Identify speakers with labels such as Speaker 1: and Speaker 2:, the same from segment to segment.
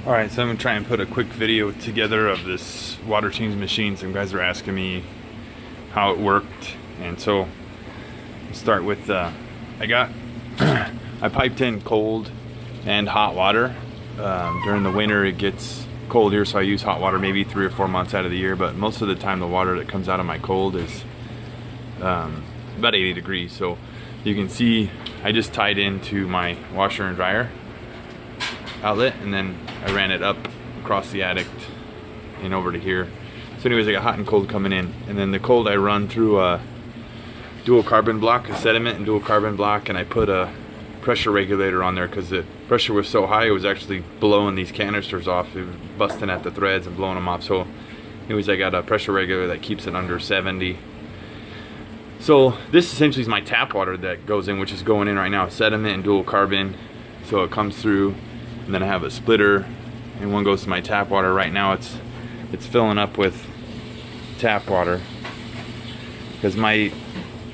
Speaker 1: Alright, so I'm going to try and put a quick video together of this water change machine. Some guys are asking me how it worked, and so I'll start with I piped in cold and hot water. During the winter it gets cold here, so I use hot water maybe 3 or 4 months out of the year, but most of the time the water that comes out of my cold is about 80 degrees. So you can see I just tied into my washer and dryer outlet, and then I ran it up across the attic and over to here. So anyways, I got hot and cold coming in, and then the cold I run through a dual carbon block, a sediment and dual carbon block, and I put a pressure regulator on there because the pressure was so high it was actually blowing these canisters off. It was busting at the threads and blowing them off. So anyways, I got a pressure regulator that keeps it under 70. So this essentially is my tap water that goes in, which is going in right now, sediment and dual carbon. So it comes through, and then I have a splitter, and one goes to my tap water. Right now it's filling up with tap water because my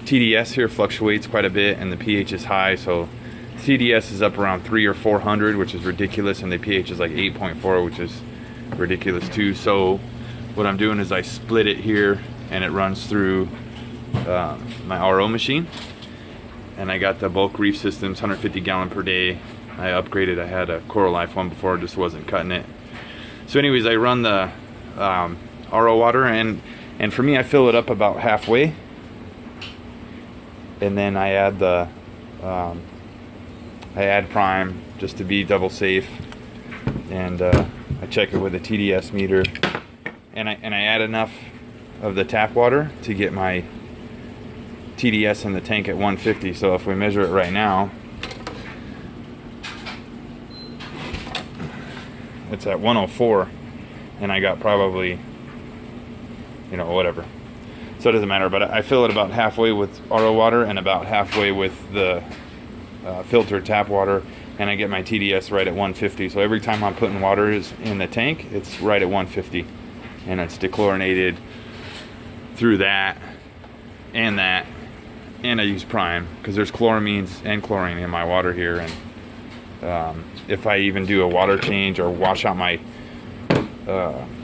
Speaker 1: TDS here fluctuates quite a bit and the pH is high. So TDS is up around 300 or 400, which is ridiculous, and the pH is like 8.4, which is ridiculous too. So what I'm doing is I split it here, and it runs through my RO machine, and I got the bulk reef systems, 150 gallon per day. I upgraded. I had a Coral Life one before, just wasn't cutting it. So anyways, I run the RO water, and for me I fill it up about halfway, and then I add the I add prime just to be double safe, and I check it with a TDS meter, and I add enough of the tap water to get my TDS in the tank at 150. So if we measure it right now, it's at 104, and I got probably, whatever. So it doesn't matter, but I fill it about halfway with RO water and about halfway with the filtered tap water, and I get my TDS right at 150. So every time I'm putting water in the tank, it's right at 150, and it's dechlorinated through that, and I use prime because there's chloramines and chlorine in my water here, and if I even do a water change or wash out my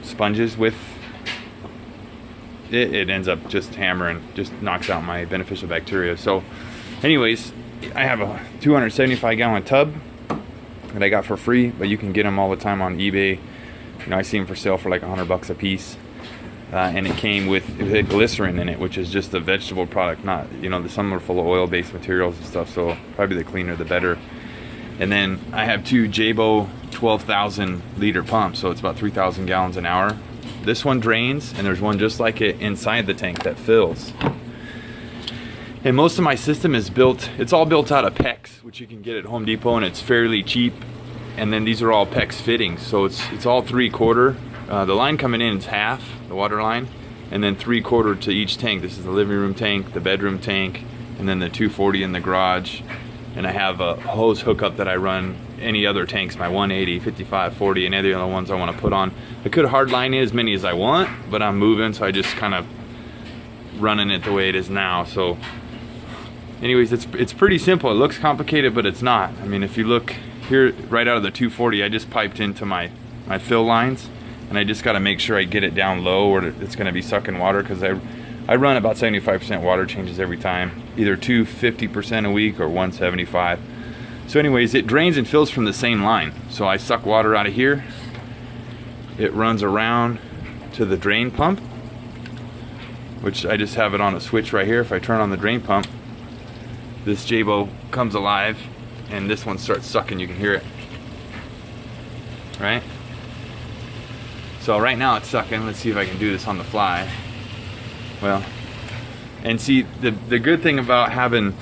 Speaker 1: sponges with it, it ends up just hammering, just knocks out my beneficial bacteria. So anyways, I have a 275 gallon tub that I got for free, but you can get them all the time on eBay. I see them for sale for like $100 a piece, and it had glycerin in it, which is just a vegetable product, not, some are full of oil-based materials and stuff, so probably the cleaner the better. And then I have two Jabo 12,000 liter pumps, so it's about 3,000 gallons an hour. This one drains, and there's one just like it inside the tank that fills. And most of my system is it's all built out of PEX, which you can get at Home Depot, and it's fairly cheap. And then these are all PEX fittings, so it's all 3/4. The line coming in is half, the water line, and then 3/4 to each tank. This is the living room tank, the bedroom tank, and then the 240 in the garage. And I have a hose hookup that I run any other tanks, my 180, 55, 40, and any other ones I want to put on. I could hard line as many as I want, but I'm moving, so I just kind of running it the way it is now. So anyways, it's pretty simple. It looks complicated, but it's not. I mean, if you look here, right out of the 240, I just piped into my fill lines, and I just got to make sure I get it down low or it's going to be sucking water, because I run about 75% water changes every time, either 250% a week or 175. So anyways, it drains and fills from the same line. So I suck water out of here, it runs around to the drain pump, which I just have it on a switch right here. If I turn on the drain pump, this Jabo comes alive, and this one starts sucking. You can hear it, right? So right now it's sucking. Let's see if I can do this on the fly. Well, and see, the good thing about having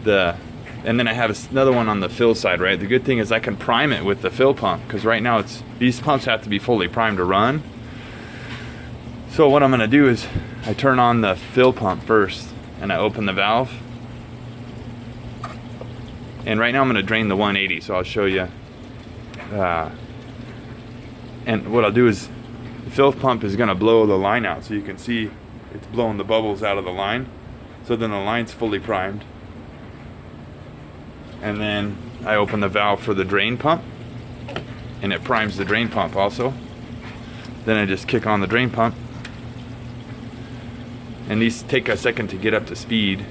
Speaker 1: and then I have another one on the fill side, right? The good thing is I can prime it with the fill pump, because right now these pumps have to be fully primed to run. So what I'm gonna do is I turn on the fill pump first, and I open the valve. And right now I'm gonna drain the 180, so I'll show you. And what I'll do is the fill pump is gonna blow the line out, so you can see it's blowing the bubbles out of the line. So then the line's fully primed. And then I open the valve for the drain pump, and it primes the drain pump also. Then I just kick on the drain pump, and these take a second to get up to speed.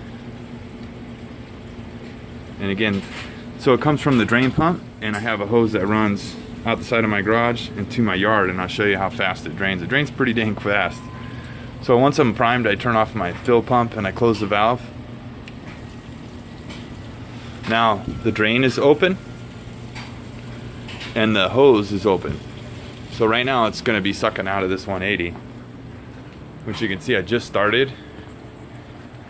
Speaker 1: And again, so it comes from the drain pump, and I have a hose that runs out the side of my garage into my yard, and I'll show you how fast it drains. It drains pretty dang fast. So once I'm primed, I turn off my fill pump and I close the valve. Now the drain is open and the hose is open. So right now it's going to be sucking out of this 180, which you can see I just started,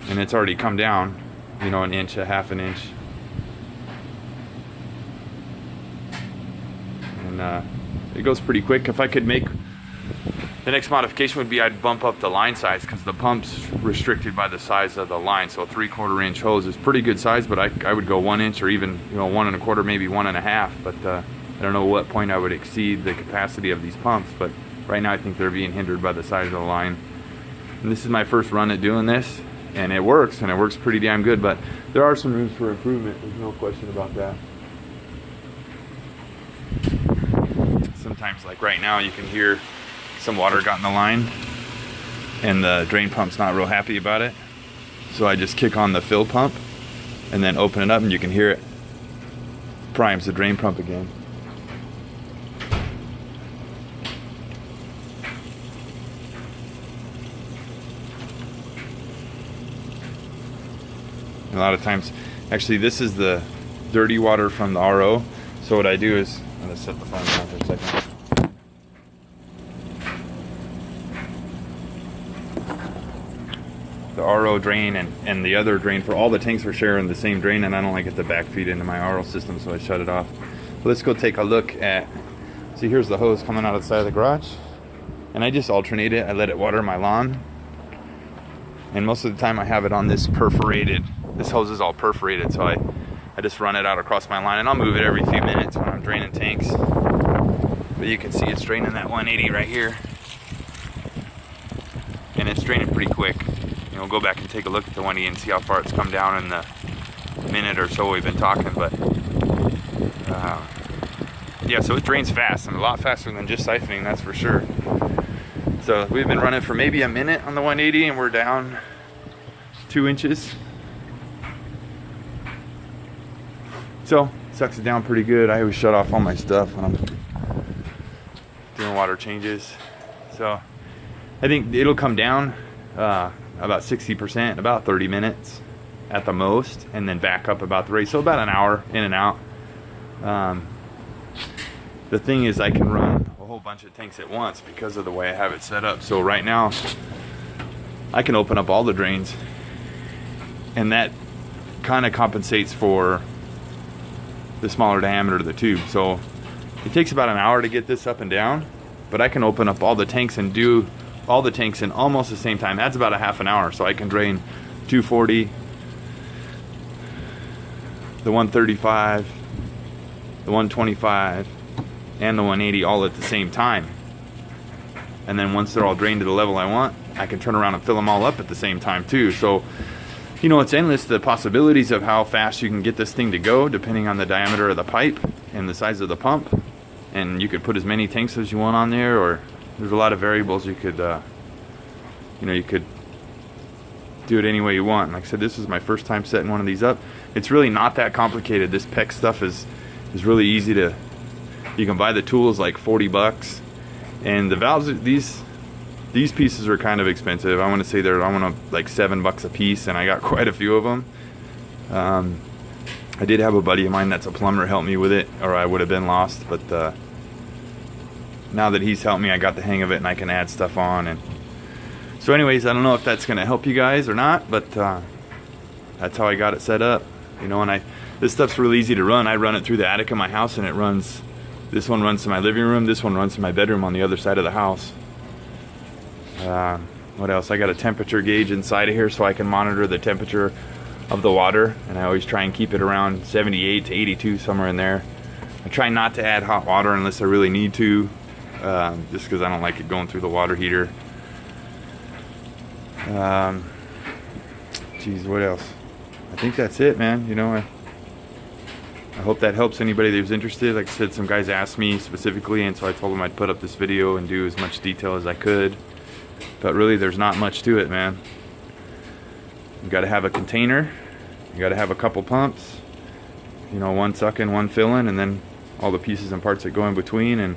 Speaker 1: and it's already come down, you know, an inch, a half an inch. And it goes pretty quick. If I could make, the next modification would be I'd bump up the line size, because the pump's restricted by the size of the line. So a 3/4 inch hose is pretty good size, but I would go 1 inch, or even, you know, 1 1/4, maybe 1 1/2. But I don't know what point I would exceed the capacity of these pumps, but right now I think they're being hindered by the size of the line. And this is my first run at doing this, and it works, and it works pretty damn good, but there are some rooms for improvement. There's no question about that. Sometimes, like right now, you can hear some water got in the line, and the drain pump's not real happy about it. So I just kick on the fill pump and then open it up, and you can hear it primes the drain pump again. A lot of times, actually, this is the dirty water from the RO. So what I do is, I'm going to set the phone down for a second. The RO drain and the other drain, for all the tanks are sharing the same drain, and I don't like it to backfeed into my RO system, so I shut it off. But let's go take a look at, see, here's the hose coming out of the side of the garage, and I just alternate it. I let it water my lawn, and most of the time I have it on this perforated, this hose is all perforated, so I just run it out across my line, and I'll move it every few minutes when I'm draining tanks. But you can see it's draining that 180 right here, and it's draining pretty quick. You know, we'll go back and take a look at the 180 and see how far it's come down in the minute or so we've been talking. But yeah, so it drains fast, and a lot faster than just siphoning, that's for sure. So we've been running for maybe a minute on the 180, and we're down 2 inches. So sucks it down pretty good. I always shut off all my stuff when I'm doing water changes. So I think it'll come down about 60%, about 30 minutes at the most, and then back up about the rate. So about an hour in and out. The thing is, I can run a whole bunch of tanks at once because of the way I have it set up. So right now I can open up all the drains, and that kind of compensates for the smaller diameter of the tube. So it takes about an hour to get this up and down, but I can open up all the tanks and do all the tanks in almost the same time. That's about a half an hour. So I can drain 240, the 135, the 125, and the 180 all at the same time. And then once they're all drained to the level I want, I can turn around and fill them all up at the same time too. So, you know, it's endless, the possibilities of how fast you can get this thing to go, depending on the diameter of the pipe and the size of the pump. And you could put as many tanks as you want on there, or there's a lot of variables you could, you know, you could do it any way you want. And like I said, this is my first time setting one of these up. It's really not that complicated. This PEX stuff is really easy to, you can buy the tools like 40 bucks. And the valves, these pieces are kind of expensive. I want to say they're, like $7 a piece, and I got quite a few of them. I did have a buddy of mine that's a plumber help me with it, or I would have been lost, but now that he's helped me, I got the hang of it, and I can add stuff on. And so anyways, I don't know if that's going to help you guys or not, but that's how I got it set up. You know, and this stuff's really easy to run. I run it through the attic of my house, and it runs, this one runs to my living room, this one runs to my bedroom on the other side of the house. What else? I got a temperature gauge inside of here, so I can monitor the temperature of the water, and I always try and keep it around 78 to 82, somewhere in there. I try not to add hot water unless I really need to, just because I don't like it going through the water heater. Geez, what else? I think that's it, man. You know, I hope that helps anybody who's interested. Like I said, some guys asked me specifically, and so I told them I'd put up this video and do as much detail as I could. But really, there's not much to it, man. You got to have a container. You got to have a couple pumps. You know, one sucking, one filling, and then all the pieces and parts that go in between. And